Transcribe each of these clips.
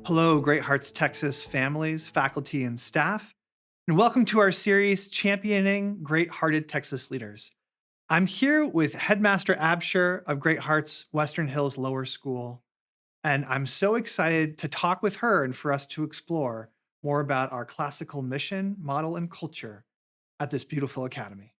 Hello, Great Hearts Texas families, faculty, and staff, and welcome to our series championing Great-Hearted Texas leaders. I'm here with Headmaster Absher of Great Hearts Western Hills Lower School, and I'm so excited to talk with her and for us to explore more about our classical mission, model, and culture at this beautiful academy.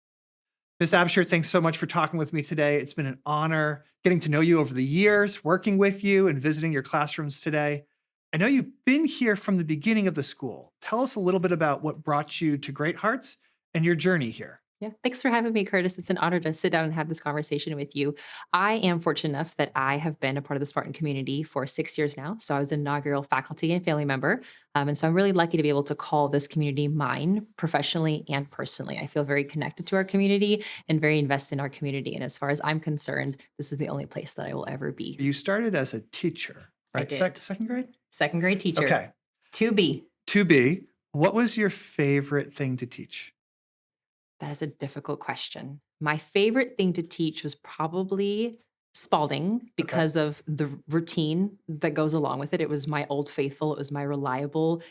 Ms. Absher, thanks so much for talking with me today. It's been an honor getting to know you over the years, working with you, and visiting your classrooms today. I know you've been here from the beginning of the school. Tell us a little bit about what brought you to Great Hearts and your journey here. Yeah, thanks for having me, Curtis. It's an honor to sit down and have this conversation with you. I am fortunate enough that I have been a part of the Spartan community for 6 years now. So I was an inaugural faculty and family member. And so I'm really lucky to be able to call this community mine professionally and personally. I feel very connected to our community and very invested in our community. And as far as I'm concerned, this is the only place that I will ever be. You started as a teacher, I right? did. Second grade? Second grade teacher. Okay. To be. To be, what was your favorite thing to teach? That is a difficult question. My favorite thing to teach was probably Spalding Okay. because of the routine that goes along with it. It was my old faithful, it was my reliable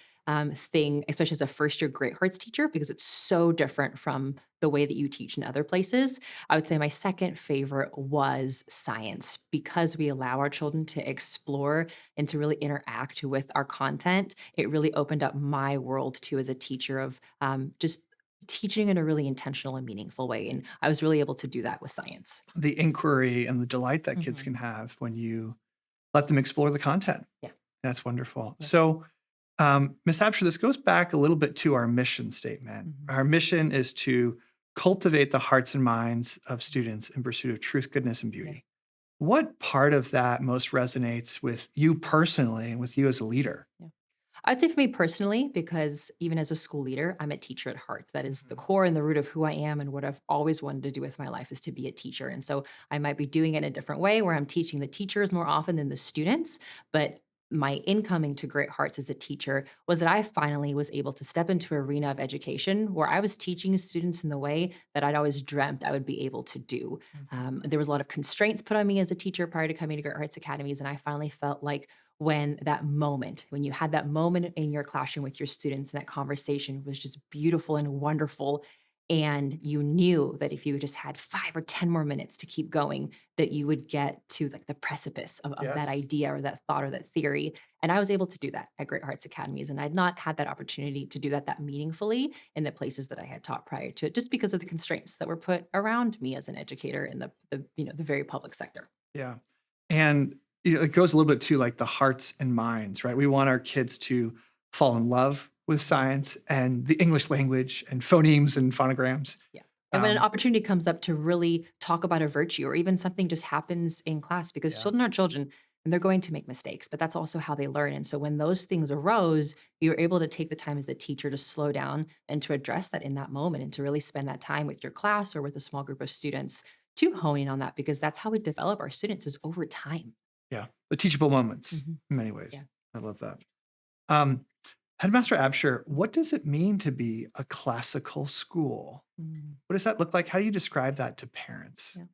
thing, especially as a first year Great Hearts teacher, because it's so different from the way that you teach in other places. I would say my second favorite was science because we allow our children to explore and to really interact with our content. It really opened up my world too as a teacher of just teaching in a really intentional and meaningful way, and I was really able to do that with science. The inquiry and the delight that kids Mhm. can have when you let them explore the content. Yeah, That's wonderful. yeah. Ms. Absher, this goes back a little bit to our mission statement. Mhm. Our mission is to cultivate the hearts and minds of students in pursuit of truth, goodness, and Yeah. beauty. What part of that most resonates with you personally and with you as a leader? Yeah. I'd say for me personally, because even as a school leader, I'm a teacher at heart. That is the Mhm. core and the root of who I am and what I've always wanted to do with my life is to be a teacher. And so I might be doing it in a different way where I'm teaching the teachers more often than the students. But my incoming to Great Hearts as a teacher was that I finally was able to step into an arena of education where I was teaching students in the way that I'd always dreamt I would be able to do. Mhm. There was a lot of constraints put on me as a teacher prior to coming to Great Hearts Academies, and I finally felt like when you had that moment in your classroom with your students and that conversation was just beautiful and wonderful, and you knew that if you just had 5 or 10 more minutes to keep going, that you would get to, like, the precipice of that Yes. idea or that thought or that theory, and I was able to do that at Great Hearts Academies, and I'd not had that opportunity to do that meaningfully in the places that I had taught prior to it, just because of the constraints that were put around me as an educator in the very public sector. Yeah. And it goes a little bit to like the hearts and minds, right? We want our kids to fall in love with science and the English language and phonemes and phonograms. Yeah. And when an Um, opportunity comes up to really talk about a virtue or even something just happens in class, because yeah. children are children and they're going to make mistakes, but that's also how they learn. And so when those things arose, you're able to take the time as a teacher to slow down and to address that in that moment and to really spend that time with your class or with a small group of students to hone in on that, because that's how we develop our students is over time. Yeah. The teachable moments Mhm. in many Yeah. ways. I love that. Um, Headmaster Absher, what does it mean to be a classical school? Mm. What does that look like? How do you describe that to parents? Yeah.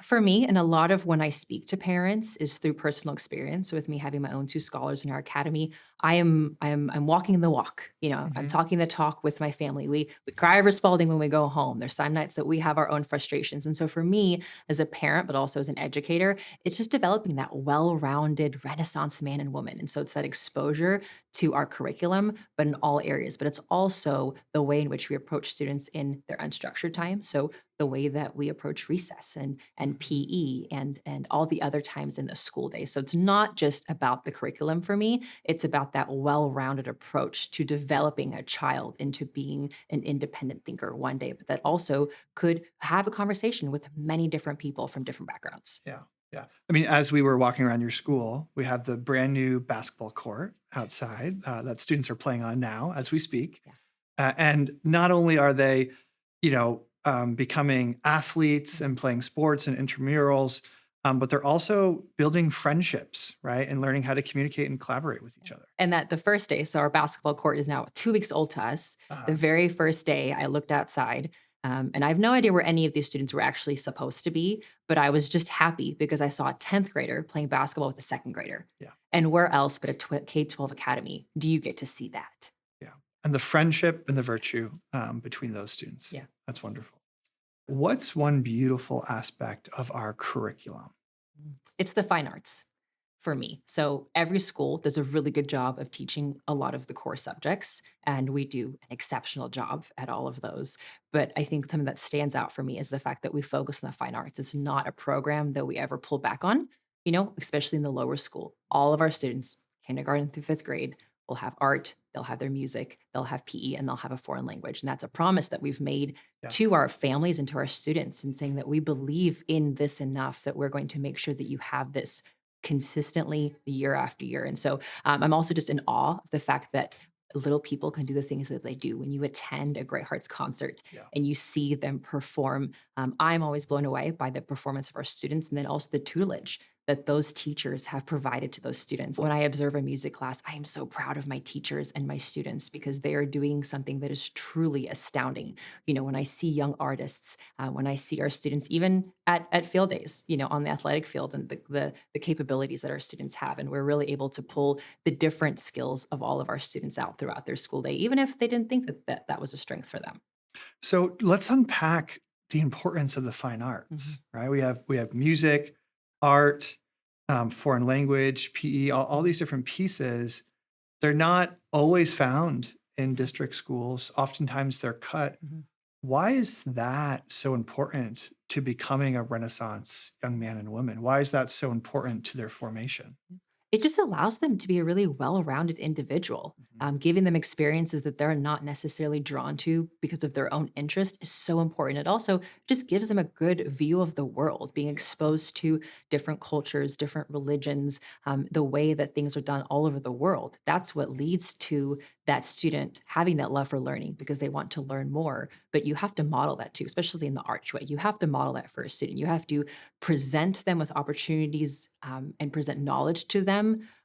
For me, and a lot of when I speak to parents is through personal experience. So with me having my own two scholars in our academy, I'm walking the walk. I'm Mhm. talking the talk with my family. We cry over Spalding when we go home. There's some nights that we have our own frustrations. And so for me, as a parent, but also as an educator, it's just developing that well-rounded Renaissance man and woman. And so it's that exposure to our curriculum, but in all areas. But it's also the way in which we approach students in their unstructured time. So the way that we approach recess and Mhm. PE and all the other times in the school day. So it's not just about the curriculum for me, it's about that well-rounded approach to developing a child into being an independent thinker one day, but that also could have a conversation with many different people from different backgrounds. Yeah. Yeah. I mean, as we were walking around your school, we have the brand new basketball court outside that students are playing on now as we speak. Yeah. And not only are they, becoming athletes and playing sports and intramurals, but they're also building friendships, right? And learning how to communicate and collaborate with each other. And that the first day, so our basketball court is now 2 weeks old to us. The Uh, very first day I looked outside, And I have no idea where any of these students were actually supposed to be, but I was just happy because I saw a 10th grader playing basketball with a second grader. Yeah. And where else but a K-12 academy do you get to see that? Yeah. And the friendship and the virtue between those students. Yeah. That's wonderful. What's one beautiful aspect of our curriculum? It's the fine arts for me. So every school does a really good job of teaching a lot of the core subjects, and we do an exceptional job at all of those. But I think something that stands out for me is the fact that we focus on the fine arts. It's not a program that we ever pull back on, especially in the lower school. All of our students, kindergarten through fifth grade, will have art, they'll have their music, they'll have PE, and they'll have a foreign language. And that's a promise that we've made Yeah. to our families and to our students, and saying that we believe in this enough that we're going to make sure that you have this consistently year after year. And so I'm also just in awe of the fact that little people can do the things that they do. When you attend a Great Hearts concert Yeah. and you see them perform, I'm always blown away by the performance of our students, and then also the tutelage that those teachers have provided to those students. When I observe a music class, I am so proud of my teachers and my students because they are doing something that is truly astounding. When I see young artists, when I see our students, even at field days, on the athletic field, and the capabilities that our students have, and we're really able to pull the different skills of all of our students out throughout their school day, even if they didn't think that was a strength for them. So let's unpack the importance of the fine arts, right? We have music, art, foreign language, PE, all these different pieces. They're not always found in district schools. Oftentimes they're cut. Mhm. Why is that so important to becoming a Renaissance young man and woman? Why is that so important to their formation? It just allows them to be a really well-rounded individual. Mhm. Giving them experiences that they're not necessarily drawn to because of their own interest is so important. It also just gives them a good view of the world, being exposed to different cultures, different religions, the way that things are done all over the world. That's what leads to that student having that love for learning because they want to learn more. But you have to model that too, especially in the archway. You have to model that for a student. You have to present them with opportunities, and present knowledge to them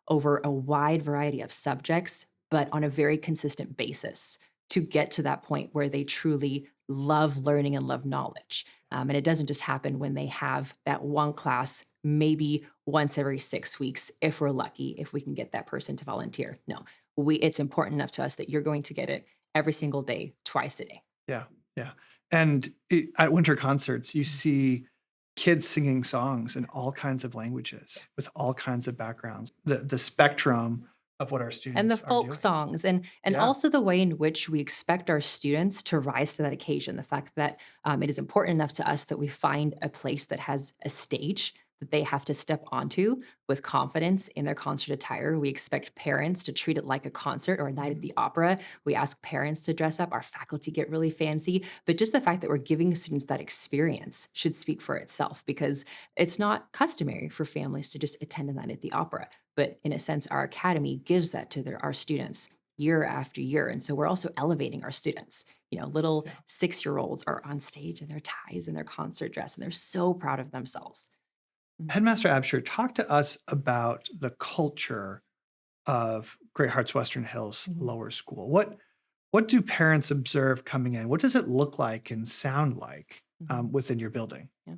over a wide variety of subjects, but on a very consistent basis to get to that point where they truly love learning and love knowledge. And it doesn't just happen when they have that one class, maybe once every 6 weeks, if we're lucky, if we can get that person to volunteer. No, it's important enough to us that you're going to get it every single day, twice a day. Yeah, yeah. And at winter concerts, you see kids singing songs in all kinds of languages with all kinds of backgrounds. The spectrum of what our And the students are folk doing. songs, and Yeah, also the way in which we expect our students to rise to that occasion. The fact that it is important enough to us that we find a place that has a stage that they have to step onto with confidence in their concert attire. We expect parents to treat it like a concert or a night at the opera. We ask parents to dress up. Our faculty get really fancy. But just the fact that we're giving students that experience should speak for itself, because it's not customary for families to just attend a night at the opera. But in a sense, our academy gives that to our students year after year. And so we're also elevating our students. Little yeah. 6-year-olds are on stage in their ties and their concert dress, and they're so proud of themselves. Mhm. Headmaster Absher, talk to us about the culture of Great Hearts Western Hills Mhm. Lower School. What do parents observe coming in? What does it look like and sound like Mhm. within your building? Yeah.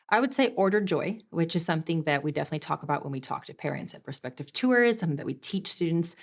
I would say ordered joy, which is something that we definitely talk about when we talk to parents at prospective tours, something that we teach students.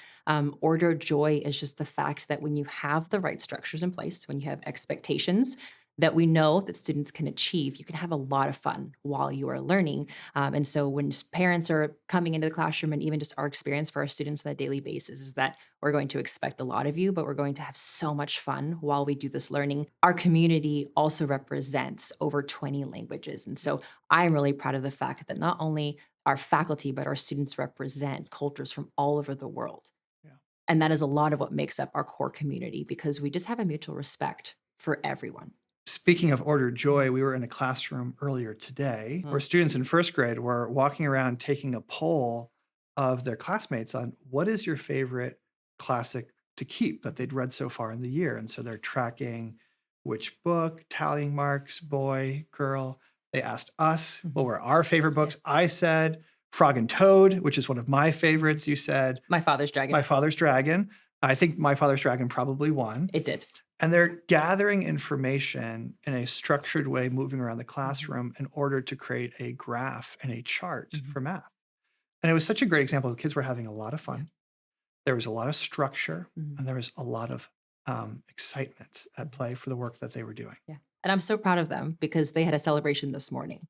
Ordered joy is just the fact that when you have the right structures in place, when you have expectations that we know that students can achieve, you can have a lot of fun while you are learning. And so when parents are coming into the classroom, and even just our experience for our students on a daily basis is that we're going to expect a lot of you, but we're going to have so much fun while we do this learning. Our community also represents over 20 languages. And so I'm really proud of the fact that not only our faculty, but our students represent cultures from all over the world. Yeah. And that is a lot of what makes up our core community, because we just have a mutual respect for everyone. Speaking of ordered joy, we were in a classroom earlier today where Mm. students in first grade were walking around taking a poll of their classmates on what is your favorite classic to keep that they'd read so far in the year. And so they're tracking which book, tallying marks, boy, girl. They asked us what Mhm. were our favorite Yeah. books. I said Frog and Toad, which is one of my favorites. You said My father's My dragon. Father's Dragon. I think My Father's Dragon probably won. It did. And they're gathering information in a structured way, moving around the Mhm. classroom in order to create a graph and a chart Mhm. for math. And it was such a great example. The kids were having a lot of Yeah. fun. There was a lot of structure, Mhm. and there was a lot of excitement at Mhm. play for the work that they were doing. Yeah. And I'm so proud of them because they had a celebration this morning.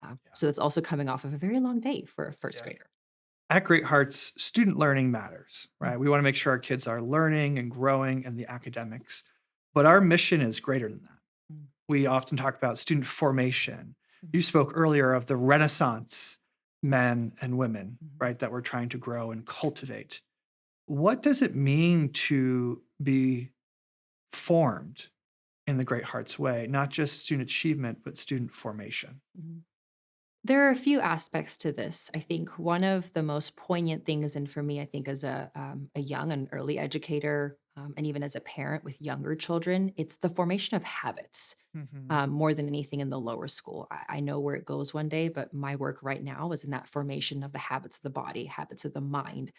Yeah. So that's also coming off of a very long day for a first Yeah. grader. At Great Hearts, student learning matters, Mm. right? We want to make sure our kids are learning and growing in the academics, but our mission is greater than that. Mm. We often talk about student formation. Mm. You spoke earlier of the Renaissance men and women, Mhm. right, that we're trying to grow and cultivate. What does it mean to be formed in the Great Hearts way, not just student achievement, but student formation? Mhm. There are a few aspects to this. I think one of the most poignant things, and for me, I think as a young and early educator, and even as a parent with younger children, it's the formation of habits Mhm. more than anything in the lower school. I know where it goes one day, but my work right now is in that formation of the habits of the body, habits of the mind.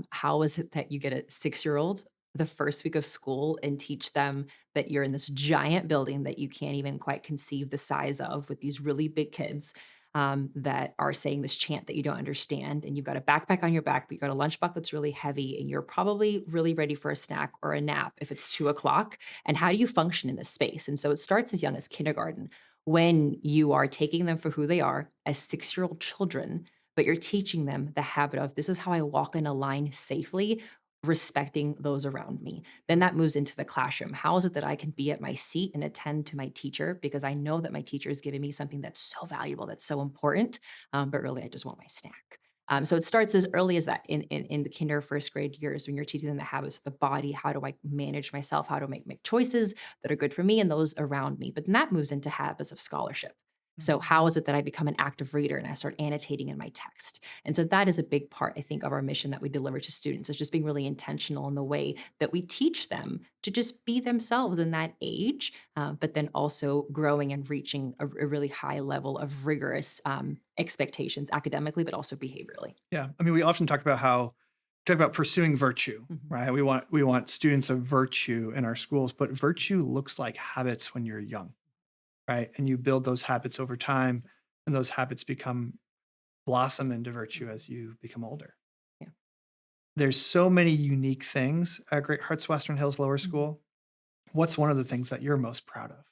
How is it that you get a 6 year old the first week of school and teach them that you're in this giant building that you can't even quite conceive the size of with these really big kids that are saying this chant that you don't understand, and you've got a backpack on your back, but you've got a lunchbox that's really heavy, and you're probably really ready for a snack or a nap if it's 2 o'clock. And how do you function in this space? And so it starts as young as kindergarten when you are taking them for who they are as 6 year old children, but you're teaching them the habit of this is how I walk in a line safely, respecting those around me. Then that moves into the classroom. How is it that I can be at my seat and attend to my teacher because I know that my teacher is giving me something that's so valuable, that's so important, but really I just want my snack. Yeah. So it starts as early as that in the kinder first grade years when you're teaching them the habits of the body. How do I manage myself? How to make choices that are good for me and those around me? But then that moves into habits of scholarship. So Mhm. how is it that I become an active reader and I start annotating in my text? And so that is a big part, I think, of our mission that we deliver to students is just being really intentional in the way that we teach them to just be themselves in that age, but then also growing and reaching a really high level of rigorous expectations academically, but also behaviorally. Yeah. I mean, we often talk about pursuing virtue, Mhm. right? We want students of virtue in our schools, but virtue looks like habits when you're young, right? And you build those habits over time, and those habits become blossom into virtue Mhm. as you become older. Yeah. There's so many unique things at Great Hearts Western Hills Lower Mhm. School. What's one of the things that you're most proud of?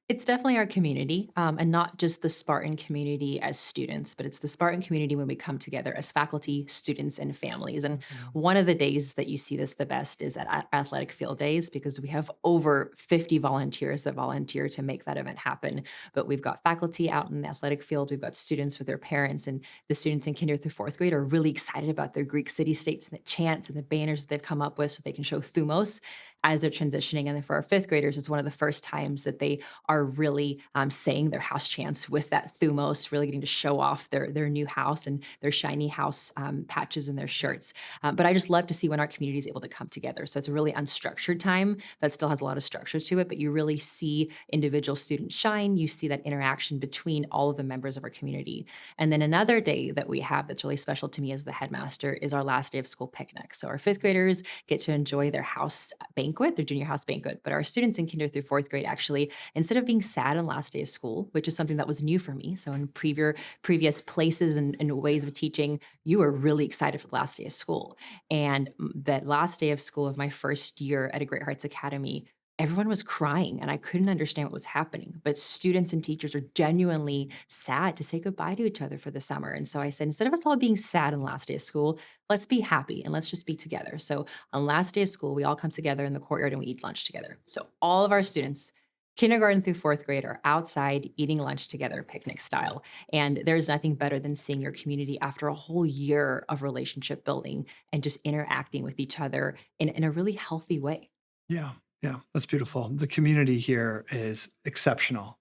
It's definitely our community, and not just the Spartan community as students, but it's the Spartan community when we come together as faculty, students, and families. And Mhm. one of the days that you see this the best is at athletic field days because we have over 50 volunteers that volunteer to make that event happen. But we've got faculty out in the athletic field, we've got students with their parents, and the students in kinder through fourth grade are really excited about their Greek city states and the chants and the banners that they've come up with so they can show thumos as they're transitioning. And then for our fifth graders, it's one of the first times that they are really saying their house chants with that thumos, really getting to show off their new house and their shiny house patches in their shirts. But I just love to see when our community is able to come together. So it's a really unstructured time that still has a lot of structure to it, but you really see individual students shine. You see that interaction between all of the members of our community. And then another day that we have that's really special to me as the headmaster is our last day of school picnic. So our fifth graders get to enjoy their house banquet, their junior house banquet, but our students in kinder through fourth grade actually, instead of being sad on last day of school, which is something that was new for me. So in previous places and ways of teaching, you were really excited for the last day of school. And that last day of school of my first year at a Great Hearts Academy, everyone was crying and I couldn't understand what was happening. But students and teachers are genuinely sad to say goodbye to each other for the summer. And so I said, instead of us all being sad on the last day of school, let's be happy and let's just be together. So on last day of school, we all come together in the courtyard and we eat lunch together. So all of our students, kindergarten through fourth grade, are outside eating lunch together, picnic style. And there's nothing better than seeing your community after a whole year of relationship building and just interacting with each other in a really healthy way. Yeah, yeah, that's beautiful. The community here is exceptional.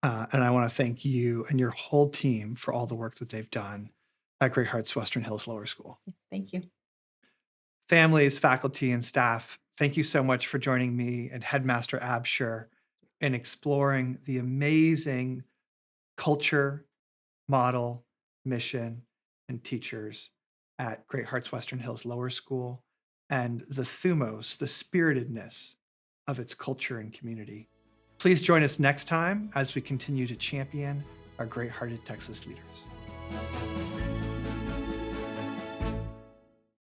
And I want to thank you and your whole team for all the work that they've done at Great Hearts Western Hills Lower School. Thank you. Families, faculty, and staff, thank you so much for joining me and Headmaster Absher in exploring the amazing culture, model, mission, and teachers at Great Hearts Western Hills Lower School and the thumos, the spiritedness of its culture and community. Please join us next time as we continue to champion our great-hearted Texas leaders.